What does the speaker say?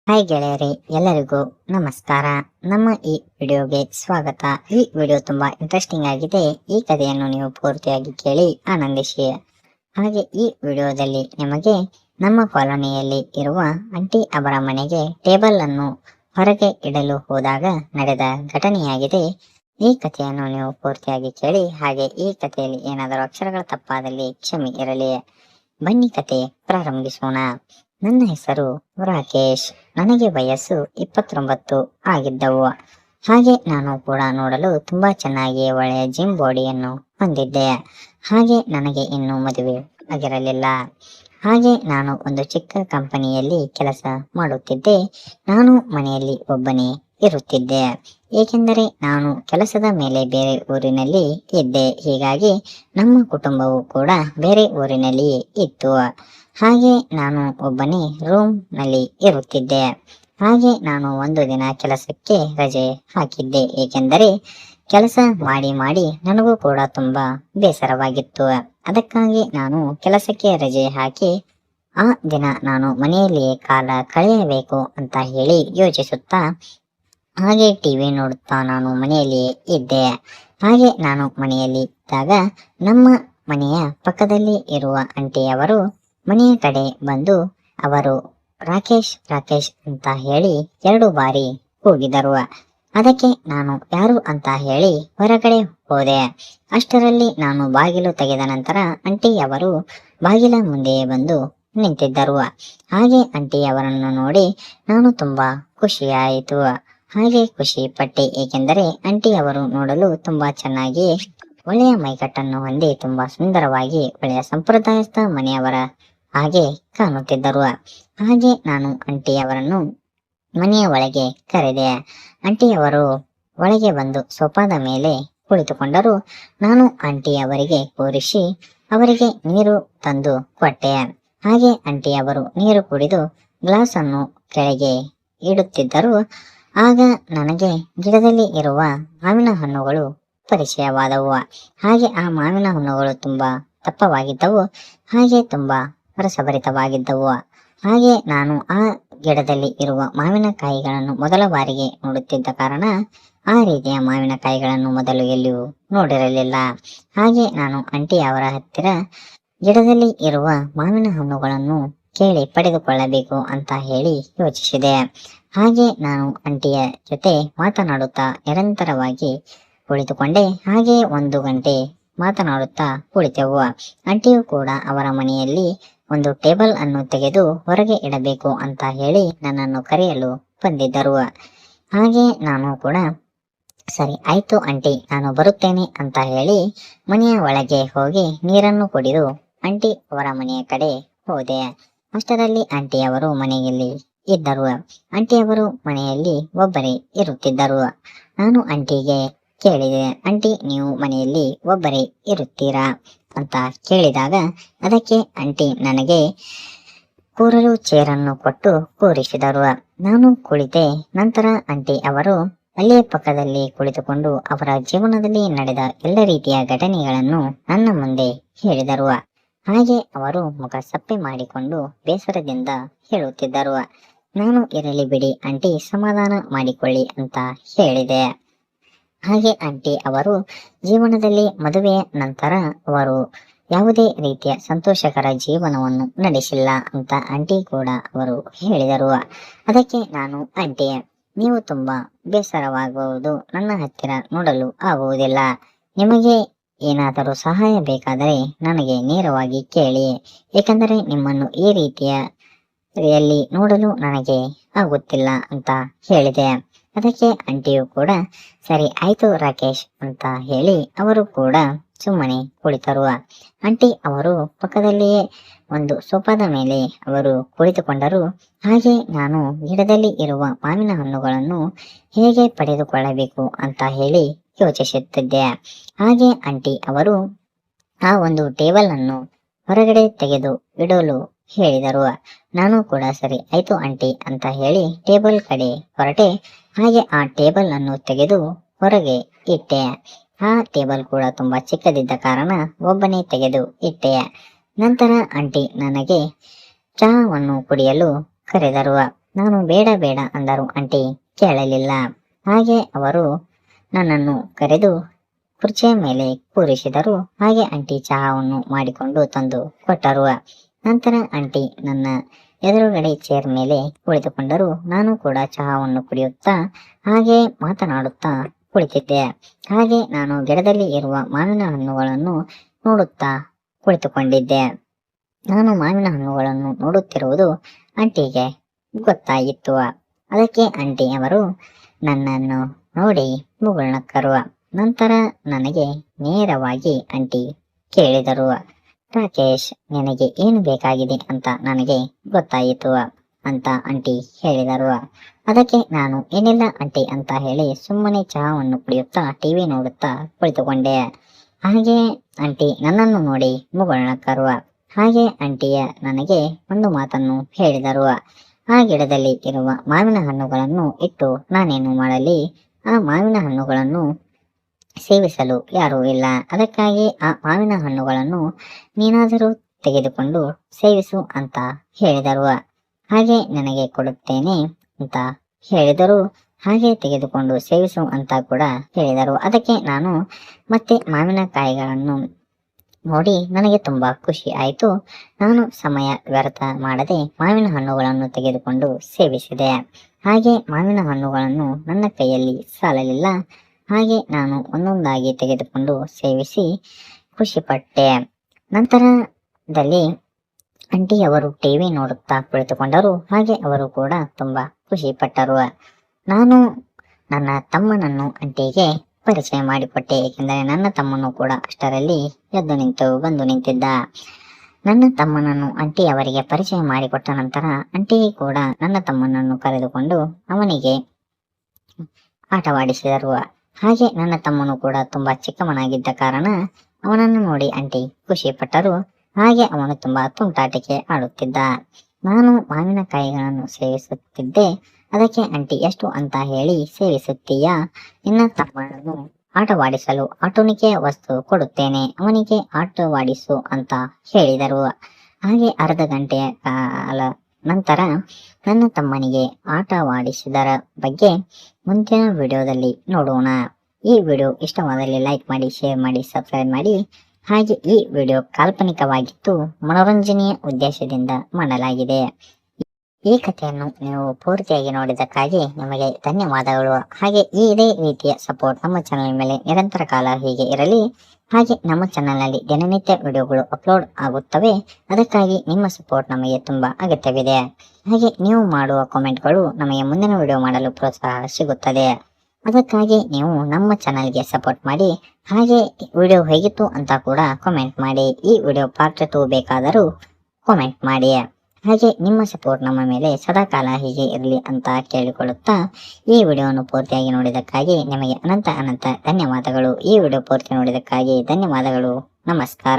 Hi ಗೆಳೆಯರೇ, ಎಲ್ಲರಿಗೂ ನಮಸ್ಕಾರ. ನಮ್ಮ ಈ ವಿಡಿಯೋಗೆ ಸ್ವಾಗತ. ಈ ವಿಡಿಯೋ ತುಂಬಾ ಇಂಟ್ರೆಸ್ಟಿಂಗ್ ಆಗಿದೆ. ಈ ಕಥೆಯನ್ನು ನೀವು ಪೂರ್ತಿಯಾಗಿ ಕೇಳಿ ಆನಂದಿಸಿ. ಹಾಗೆ ಈ ವಿಡಿಯೋದಲ್ಲಿ ನಿಮಗೆ ನಮ್ಮ ಕಾಲೋನಿಯಲ್ಲಿ ಇರುವ ಆಂಟಿ ಅವರ ಮನೆಗೆ ಟೇಬಲ್ ಅನ್ನು ಹೊರಗೆ ಇಡಲು ಹೋದಾಗ ನಡೆದ ಘಟನೆಯಾಗಿದೆ. ಈ ಕಥೆಯನ್ನು ನೀವು ಪೂರ್ತಿಯಾಗಿ ಕೇಳಿ. ಹಾಗೆ ಈ ಕಥೆಯಲ್ಲಿ ಏನಾದರೂ ಅಕ್ಷರಗಳ ತಪ್ಪಾದಲ್ಲಿ ಕ್ಷಮೆ ಇರಲಿ. ಬನ್ನಿ ಕತೆ ಪ್ರಾರಂಭಿಸೋಣ. ನನ್ನ ಹೆಸರು ರಾಕೇಶ್. ನನಗೆ ವಯಸ್ಸು 29 ಆಗಿದ್ದವು. ಹಾಗೆ ನಾನು ಕೂಡ ನೋಡಲು ತುಂಬಾ ಚೆನ್ನಾಗಿ ಒಳ್ಳೆಯ ಜಿಮ್ ಬಾಡಿಯನ್ನು ಹೊಂದಿದ್ದೆ. ಹಾಗೆ ನನಗೆ ಇನ್ನೂ ಮದುವೆ ಆಗಿರಲಿಲ್ಲ. ಹಾಗೆ ನಾನು ಒಂದು ಚಿಕ್ಕ ಕಂಪನಿಯಲ್ಲಿ ಕೆಲಸ ಮಾಡುತ್ತಿದ್ದೆ. ನಾನು ಮನೆಯಲ್ಲಿ ಒಬ್ಬನೇ ಇರುತ್ತಿದ್ದೆ, ಏಕೆಂದರೆ ನಾನು ಕೆಲಸದ ಮೇಲೆ ಬೇರೆ ಊರಿನಲ್ಲಿ ಇದ್ದೆ. ಹೀಗಾಗಿ ನಮ್ಮ ಕುಟುಂಬವು ಕೂಡ ಬೇರೆ ಊರಿನಲ್ಲಿಯೇ ಇತ್ತು. ಹಾಗೆ ನಾನು ಒಬ್ಬನೇ ರೂಮ್ ನಲ್ಲಿ ಇರುತ್ತಿದ್ದೆ. ಹಾಗೆ ನಾನು ಒಂದು ದಿನ ಕೆಲಸಕ್ಕೆ ರಜೆ ಹಾಕಿದ್ದೆ, ಏಕೆಂದರೆ ಕೆಲಸ ಮಾಡಿ ಮಾಡಿ ನನಗೂ ಕೂಡ ತುಂಬಾ ಬೇಸರವಾಗಿತ್ತು. ಅದಕ್ಕಾಗಿ ನಾನು ಕೆಲಸಕ್ಕೆ ರಜೆ ಹಾಕಿ ಆ ದಿನ ನಾನು ಮನೆಯಲ್ಲಿಯೇ ಕಾಲ ಕಳೆಯಬೇಕು ಅಂತ ಹೇಳಿ ಯೋಚಿಸುತ್ತಾ ಹಾಗೆ ಟಿವಿ ನೋಡುತ್ತಾ ನಾನು ಮನೆಯಲ್ಲಿಯೇ ಇದ್ದೆ. ಹಾಗೆ ನಾನು ಮನೆಯಲ್ಲಿ ಇದ್ದಾಗ ನಮ್ಮ ಮನೆಯ ಪಕ್ಕದಲ್ಲಿ ಇರುವ ಆಂಟಿಯವರು ಮನೆಯ ಕಡೆ ಬಂದು ಅವರು ರಾಕೇಶ್ ರಾಕೇಶ್ ಅಂತ ಹೇಳಿ 2 ಬಾರಿ ಕೂಗಿದರು. ಅದಕ್ಕೆ ನಾನು ಯಾರು ಅಂತ ಹೇಳಿ ಹೊರಗಡೆ ಹೋದೆ. ಅಷ್ಟರಲ್ಲಿ ನಾನು ಬಾಗಿಲು ತೆಗೆದ ನಂತರ ಆಂಟಿಯವರು ಬಾಗಿಲ ಮುಂದೆ ಬಂದು ನಿಂತಿದ್ದರು. ಹಾಗೆ ಆಂಟಿಯವರನ್ನು ನೋಡಿ ನಾನು ತುಂಬಾ ಖುಷಿಯಾಯಿತು. ಹಾಗೆ ಖುಷಿ ಪಟ್ಟೆ, ಏಕೆಂದರೆ ಆಂಟಿಯವರು ನೋಡಲು ತುಂಬಾ ಚೆನ್ನಾಗಿ ಒಳ್ಳೆಯ ಮೈಕಟ್ಟನ್ನು ಹೊಂದಿ ತುಂಬಾ ಸುಂದರವಾಗಿ ಒಳ್ಳೆಯ ಸಂಪ್ರದಾಯಸ್ಥ ಮನೆಯವರ ಹಾಗೆ ಕಾಣುತ್ತಿದ್ದರು. ಹಾಗೆ ನಾನು ಆಂಟಿಯವರನ್ನು ಮನೆಯ ಒಳಗೆ ಕರೆದೆ. ಆಂಟಿಯವರು ಒಳಗೆ ಬಂದು ಸೋಫಾದ ಮೇಲೆ ಕುಳಿತುಕೊಂಡರು. ನಾನು ಆಂಟಿಯವರಿಗೆ ಕೂರಿಸಿ ಅವರಿಗೆ ನೀರು ತಂದು ಕೊಟ್ಟೆ. ಹಾಗೆ ಆಂಟಿಯವರು ನೀರು ಕುಡಿದು ಗ್ಲಾಸ್ ಅನ್ನು ಕೆಳಗೆ ಇಡುತ್ತಿದ್ದರು. ಆಗ ನನಗೆ ಗಿಡದಲ್ಲಿ ಇರುವ ಮಾವಿನ ಹಣ್ಣುಗಳು ಪರಿಚಯವಾದವು. ಹಾಗೆ ಆ ಮಾವಿನ ಹಣ್ಣುಗಳು ತುಂಬಾ ದಪ್ಪವಾಗಿದ್ದವು, ಹಾಗೆ ತುಂಬಾ ರಸಭರಿತವಾಗಿದ್ದವು. ಹಾಗೆ ನಾನು ಆ ಗಿಡದಲ್ಲಿ ಇರುವ ಮಾವಿನಕಾಯಿಗಳನ್ನು ಮೊದಲ ಬಾರಿಗೆ ನೋಡುತ್ತಿದ್ದ ಕಾರಣ ಆ ರೀತಿಯ ಮಾವಿನಕಾಯಿಗಳನ್ನು ಮೊದಲು ಎಲ್ಲಿಯೂ ನೋಡಿರಲಿಲ್ಲ. ಹಾಗೆ ನಾನು ಆಂಟಿ ಅವರ ಹತ್ತಿರ ಗಿಡದಲ್ಲಿ ಇರುವ ಮಾವಿನ ಹಣ್ಣುಗಳನ್ನು ಕೇಳಿ ಪಡೆದುಕೊಳ್ಳಬೇಕು ಅಂತ ಹೇಳಿ ಯೋಚಿಸಿದೆ. ಹಾಗೆ ನಾನು ಆಂಟಿಯ ಜೊತೆ ಮಾತನಾಡುತ್ತಾ ನಿರಂತರವಾಗಿ ಕುಳಿತುಕೊಂಡೆ. ಹಾಗೆ 1 ಗಂಟೆ ಮಾತನಾಡುತ್ತಾ ಕುಳಿತೆವು. ಆಂಟಿಯು ಕೂಡ ಅವರ ಮನೆಯಲ್ಲಿ ಒಂದು ಟೇಬಲ್ ಅನ್ನು ತೆಗೆದು ಹೊರಗೆ ಇಡಬೇಕು ಅಂತ ಹೇಳಿ ನನ್ನನ್ನು ಕರೆಯಲು ಬಂದಿದ್ದರು. ಹಾಗೆ ನಾನು ಕೂಡ ಸರಿ ಆಯ್ತು ಆಂಟಿ, ನಾನು ಬರುತ್ತೇನೆ ಅಂತ ಹೇಳಿ ಮನೆಯ ಒಳಗೆ ಹೋಗಿ ನೀರನ್ನು ಕುಡಿದು ಆಂಟಿ ಅವರ ಮನೆಯ ಕಡೆ ಹೋದೆ. ಅಷ್ಟರಲ್ಲಿ ಆಂಟಿಯವರು ಮನೆಯಲ್ಲಿ ಇದ್ದರು. ಆಂಟಿಯವರು ಮನೆಯಲ್ಲಿ ಒಬ್ಬರೇ ಇರುತ್ತಿದ್ದರು. ನಾನು ಆಂಟಿಗೆ ಕೇಳಿದೆ, ಆಂಟಿ ನೀವು ಮನೆಯಲ್ಲಿ ಒಬ್ಬರೇ ಇರುತ್ತೀರಾ ಅಂತ ಕೇಳಿದಾಗ ಅದಕ್ಕೆ ಆಂಟಿ ನನಗೆ ಕೂರಲು ಚೇರನ್ನು ಕೊಟ್ಟು ಕೂರಿಸಿದರು. ನಾನು ಕುಳಿತೆ. ನಂತರ ಆಂಟಿ ಅವರು ಅಲ್ಲೇ ಪಕ್ಕದಲ್ಲಿ ಕುಳಿತುಕೊಂಡು ಅವರ ಜೀವನದಲ್ಲಿ ನಡೆದ ಎಲ್ಲ ರೀತಿಯ ಘಟನೆಗಳನ್ನು ನನ್ನ ಮುಂದೆ ಹೇಳಿದರು. ಹಾಗೆ ಅವರು ಮುಖ ಸಪ್ಪೆ ಮಾಡಿಕೊಂಡು ಬೇಸರದಿಂದ ಹೇಳುತ್ತಿದ್ದರು. ನಾನು ಇರಲಿ ಬಿಡಿ ಆಂಟಿ, ಸಮಾಧಾನ ಮಾಡಿಕೊಳ್ಳಿ ಅಂತ ಹೇಳಿದೆ. ಹಾಗೆ ಆಂಟಿ ಅವರು ಜೀವನದಲ್ಲಿ ಮದುವೆಯ ನಂತರ ಅವರು ಯಾವುದೇ ರೀತಿಯ ಸಂತೋಷಕರ ಜೀವನವನ್ನು ನಡೆಸಿಲ್ಲ ಅಂತ ಆಂಟಿ ಕೂಡ ಅವರು ಹೇಳಿದರು. ಅದಕ್ಕೆ ನಾನು ಆಂಟಿ, ನೀವು ತುಂಬಾ ಬೇಸರವಾಗುವುದು ನನ್ನ ಹತ್ತಿರ ನೋಡಲು ಆಗುವುದಿಲ್ಲ. ನಿಮಗೆ ಏನಾದರೂ ಸಹಾಯ ಬೇಕಾದರೆ ನನಗೆ ನೇರವಾಗಿ ಕೇಳಿ, ಏಕೆಂದರೆ ನಿಮ್ಮನ್ನು ಈ ರೀತಿಯಲ್ಲಿ ನೋಡಲು ನನಗೆ ಆಗುತ್ತಿಲ್ಲ ಅಂತ ಹೇಳಿದೆ. ಅದಕ್ಕೆ ಆಂಟಿಯು ಕೂಡ ಸರಿ ಆಯ್ತು ರಾಕೇಶ್ ಅಂತ ಹೇಳಿ ಅವರು ಕೂಡ ಸುಮ್ಮನೆ ಕುಳಿತರು. ಆಂಟಿ ಅವರು ಪಕ್ಕದಲ್ಲಿಯೇ ಒಂದು ಸೋಫಾದ ಮೇಲೆ ಅವರು ಕುಳಿತುಕೊಂಡರು. ಹಾಗೆ ನಾನು ಗಿಡದಲ್ಲಿ ಇರುವ ಮಾವಿನ ಹಣ್ಣುಗಳನ್ನು ಹೇಗೆ ಪಡೆದುಕೊಳ್ಳಬೇಕು ಅಂತ ಹೇಳಿ ಯೋಚಿಸುತ್ತಿದ್ದೆ. ಹಾಗೆ ಆಂಟಿ ಅವರು ಆ ಒಂದು ಟೇಬಲ್ ಅನ್ನು ಹೊರಗಡೆ ತೆಗೆದು ಇಡಲು ಹೇಳಿದರು. ನಾನು ಕೂಡ ಸರಿ ಆಯ್ತು ಆಂಟಿ ಅಂತ ಹೇಳಿ ಟೇಬಲ್ ಕಡೆ ಹೊರಟೆ. ಹಾಗೆ ಆ ಟೇಬಲ್ ಅನ್ನು ತೆಗೆದು ಹೊರಗೆ ಇಟ್ಟೆ. ಆ ಟೇಬಲ್ ಕೂಡ ತುಂಬಾ ಚಿಕ್ಕದಿದ್ದ ಕಾರಣ ಒಬ್ಬನೇ ತೆಗೆದು ಇಟ್ಟೆ. ನಂತರ ಆಂಟಿ ನನಗೆ ಚಹಾವನ್ನು ಕುಡಿಯಲು ಕರೆದರು. ನಾನು ಬೇಡ ಬೇಡ ಅಂದರು ಆಂಟಿ ಕೇಳಲಿಲ್ಲ. ಹಾಗೆ ಅವರು ನನ್ನನ್ನು ಕರೆದು ಕುರ್ಚಿಯ ಮೇಲೆ ಕೂರಿಸಿದರು. ಹಾಗೆ ಆಂಟಿ ಚಹಾವನ್ನು ಮಾಡಿಕೊಂಡು ತಂದು ಕೊಟ್ಟರು. ನಂತರ ಆಂಟಿ ನನ್ನ ಎದುರುಗಡೆ ಚೇರ್ ಮೇಲೆ ಕುಳಿತುಕೊಂಡರು. ನಾನು ಕೂಡ ಚಹಾವನ್ನು ಕುಡಿಯುತ್ತಾ ಹಾಗೆ ಮಾತನಾಡುತ್ತಾ ಕುಳಿತಿದ್ದೆ. ಹಾಗೆ ನಾನು ಗಿಡದಲ್ಲಿ ಇರುವ ಮಾವಿನ ಹಣ್ಣುಗಳನ್ನು ನೋಡುತ್ತಾ ಕುಳಿತುಕೊಂಡಿದ್ದೆ. ನಾನು ಮಾವಿನ ಹಣ್ಣುಗಳನ್ನು ನೋಡುತ್ತಿರುವುದು ಆಂಟಿಗೆ ಗೊತ್ತಾಯಿತು. ಅದಕ್ಕೆ ಆಂಟಿ ಅವರು ನನ್ನನ್ನು ನೋಡಿ ಮುಗುಳ್ನಕ್ಕರು. ನಂತರ ನನಗೆ ನೇರವಾಗಿ ಆಂಟಿ ಕೇಳಿದರು, ರಾಕೇಶ್, ನಿನಗೆ ಏನು ಬೇಕಾಗಿದೆ ಅಂತ ನನಗೆ ಗೊತ್ತಾಯಿತು ಅಂತ ಆಂಟಿ ಹೇಳಿದರು. ಅದಕ್ಕೆ ನಾನು ಏನಿಲ್ಲ ಆಂಟಿ ಅಂತ ಹೇಳಿ ಸುಮ್ಮನೆ ಚಹಾವನ್ನು ಕುಡಿಯುತ್ತಾ ಟಿವಿ ನೋಡುತ್ತಾ ಕುಳಿತುಕೊಂಡೆ. ಹಾಗೆ ಆಂಟಿ ನನ್ನನ್ನು ನೋಡಿ ಮುಗುಳ್ನಕ್ಕರು. ಹಾಗೆ ಆಂಟಿಯ ನನಗೆ ಒಂದು ಮಾತನ್ನು ಹೇಳಿದರು. ಆ ಗಿಡದಲ್ಲಿ ಇರುವ ಮಾವಿನ ಹಣ್ಣುಗಳನ್ನು ಇಟ್ಟು ನಾನೇನು ಮಾಡಲಿ? ಆ ಮಾವಿನ ಹಣ್ಣುಗಳನ್ನು ಸೇವಿಸಲು ಯಾರೂ ಇಲ್ಲ. ಅದಕ್ಕಾಗಿ ಆ ಮಾವಿನ ಹಣ್ಣುಗಳನ್ನು ನೀನಾದರೂ ತೆಗೆದುಕೊಂಡು ಸೇವಿಸು ಅಂತ ಹೇಳಿದರು. ಹಾಗೆ ನನಗೆ ಕೊಡುತ್ತೇನೆ ಅಂತ ಹೇಳಿದರು. ಹಾಗೆ ತೆಗೆದುಕೊಂಡು ಸೇವಿಸು ಅಂತ ಕೂಡ ಹೇಳಿದರು. ಅದಕ್ಕೆ ನಾನು ಮತ್ತೆ ಮಾವಿನಕಾಯಿಗಳನ್ನು ನೋಡಿ ನನಗೆ ತುಂಬಾ ಖುಷಿ ಆಯಿತು. ನಾನು ಸಮಯ ವ್ಯರ್ಥ ಮಾಡದೆ ಮಾವಿನ ಹಣ್ಣುಗಳನ್ನು ತೆಗೆದುಕೊಂಡು ಸೇವಿಸಿದೆ. ಹಾಗೆ ಮಾವಿನ ಹಣ್ಣುಗಳನ್ನು ನನ್ನ ಕೈಯಲ್ಲಿ ಸಾಲಲಿಲ್ಲ. ಹಾಗೆ ನಾನು ಒಂದೊಂದಾಗಿ ತೆಗೆದುಕೊಂಡು ಸೇವಿಸಿ ಖುಷಿಪಟ್ಟೆ. ನಂತರದಲ್ಲಿ ಆಂಟಿ ಅವರು ಟಿವಿ ನೋಡುತ್ತಾ ಕುಳಿತುಕೊಂಡರು. ಹಾಗೆ ಅವರು ಕೂಡ ತುಂಬಾ ಖುಷಿ ಪಟ್ಟರು. ನಾನು ನನ್ನ ತಮ್ಮನನ್ನು ಆಂಟಿಗೆ ಪರಿಚಯ ಮಾಡಿಕೊಟ್ಟೆ. ಏಕೆಂದರೆ ನನ್ನ ತಮ್ಮನು ಕೂಡ ಅಷ್ಟರಲ್ಲಿ ಎದ್ದು ನಿಂತು ಬಂದು ನಿಂತಿದ್ದ. ನನ್ನ ತಮ್ಮನನ್ನು ಆಂಟಿ ಅವರಿಗೆ ಪರಿಚಯ ಮಾಡಿಕೊಟ್ಟ ನಂತರ ಆಂಟಿ ಕೂಡ ನನ್ನ ತಮ್ಮನನ್ನು ಕರೆದುಕೊಂಡು ಅವನಿಗೆ ಆಟವಾಡಿಸಿದರು. ಹಾಗೆ ನನ್ನ ತಮ್ಮನು ಕೂಡ ತುಂಬಾ ಚಿಕ್ಕವನಾಗಿದ್ದ ಕಾರಣ ಅವನನ್ನು ನೋಡಿ ಆಂಟಿ ಖುಷಿ ಪಟ್ಟರು. ಹಾಗೆ ಅವನು ತುಂಬಾ ತುಂಟಾಟಿಕೆ ಆಡುತ್ತಿದ್ದ. ನಾನು ಮಾವಿನಕಾಯಿಗಳನ್ನು ಸೇವಿಸುತ್ತಿದ್ದೆ. ಅದಕ್ಕೆ ಆಂಟಿ ಎಷ್ಟು ಅಂತ ಹೇಳಿ ಸೇವಿಸುತ್ತೀಯಾ? ನಿನ್ನ ತಮ್ಮನನ್ನು ಆಟವಾಡಿಸಲು ಆಟೋಣಿಕೆಯ ವಸ್ತು ಕೊಡುತ್ತೇನೆ, ಅವನಿಗೆ ಆಟವಾಡಿಸು ಅಂತ ಹೇಳಿದರು. ಹಾಗೆ ಅರ್ಧ ಗಂಟೆಯ ಕಾಲ ನಂತರ ನನ್ನ ತಮ್ಮನಿಗೆ ಆಟವಾಡಿಸಿದರ ಬಗ್ಗೆ ಮುಂದಿನ ವಿಡಿಯೋದಲ್ಲಿ ನೋಡೋಣ. ಈ ವಿಡಿಯೋ ಇಷ್ಟವಾದಲ್ಲಿ ಲೈಕ್ ಮಾಡಿ, ಶೇರ್ ಮಾಡಿ, ಸಬ್ಸ್ಕ್ರೈಬ್ ಮಾಡಿ. ಹಾಗೆ ಈ ವಿಡಿಯೋ ಕಾಲ್ಪನಿಕವಾಗಿದ್ದು ಮನೋರಂಜನೆಯ ಉದ್ದೇಶದಿಂದ ಮಾಡಲಾಗಿದೆ. ಈ ಕಥೆಯನ್ನು ನೀವು ಪೂರ್ತಿಯಾಗಿ ನೋಡಿದ್ದಕ್ಕಾಗಿ ನಿಮಗೆ ಧನ್ಯವಾದಗಳು. ಹಾಗೆ ಇದೇ ರೀತಿಯ ಸಪೋರ್ಟ್ ನಮ್ಮ ಚಾನೆಲ್ ಮೇಲೆ ನಿರಂತರ ಕಾಲ ಹೀಗೆ ಇರಲಿ. ಹಾಗೆ ನಮ್ಮ ಚಾನೆಲ್ನಲ್ಲಿ ದಿನನಿತ್ಯ ವಿಡಿಯೋಗಳು ಅಪ್ಲೋಡ್ ಆಗುತ್ತವೆ. ಅದಕ್ಕಾಗಿ ನಿಮ್ಮ ಸಪೋರ್ಟ್ ನಮಗೆ ತುಂಬಾ ಅಗತ್ಯವಿದೆ. ಹಾಗೆ ನೀವು ಮಾಡುವ ಕಾಮೆಂಟ್ಗಳು ನಮಗೆ ಮುಂದಿನ ವಿಡಿಯೋ ಮಾಡಲು ಪ್ರೋತ್ಸಾಹ ಸಿಗುತ್ತದೆ. ಅದಕ್ಕಾಗಿ ನೀವು ನಮ್ಮ ಚಾನೆಲ್ಗೆ ಸಪೋರ್ಟ್ ಮಾಡಿ. ಹಾಗೆ ವಿಡಿಯೋ ಹೇಗಿತ್ತು ಅಂತ ಕೂಡ ಕಾಮೆಂಟ್ ಮಾಡಿ. ಈ ವಿಡಿಯೋ ಪಾರ್ಟ್ 2 ಬೇಕಾದರೂ ಕಾಮೆಂಟ್ ಮಾಡಿ. ಹಾಗೆ ನಿಮ್ಮ ಸಪೋರ್ಟ್ ನಮ್ಮ ಮೇಲೆ ಸದಾಕಾಲ ಹೀಗೆ ಇರಲಿ ಅಂತ ಕೇಳಿಕೊಳ್ಳುತ್ತಾ ಈ ವಿಡಿಯೋವನ್ನು ಪೂರ್ತಿಯಾಗಿ ನೋಡಿದ್ದಕ್ಕಾಗಿ ನಿಮಗೆ ಅನಂತ ಧನ್ಯವಾದಗಳು. ಈ ವಿಡಿಯೋ ಪೂರ್ತಿ ನೋಡಿದ್ದಕ್ಕಾಗಿ ಧನ್ಯವಾದಗಳು. ನಮಸ್ಕಾರ.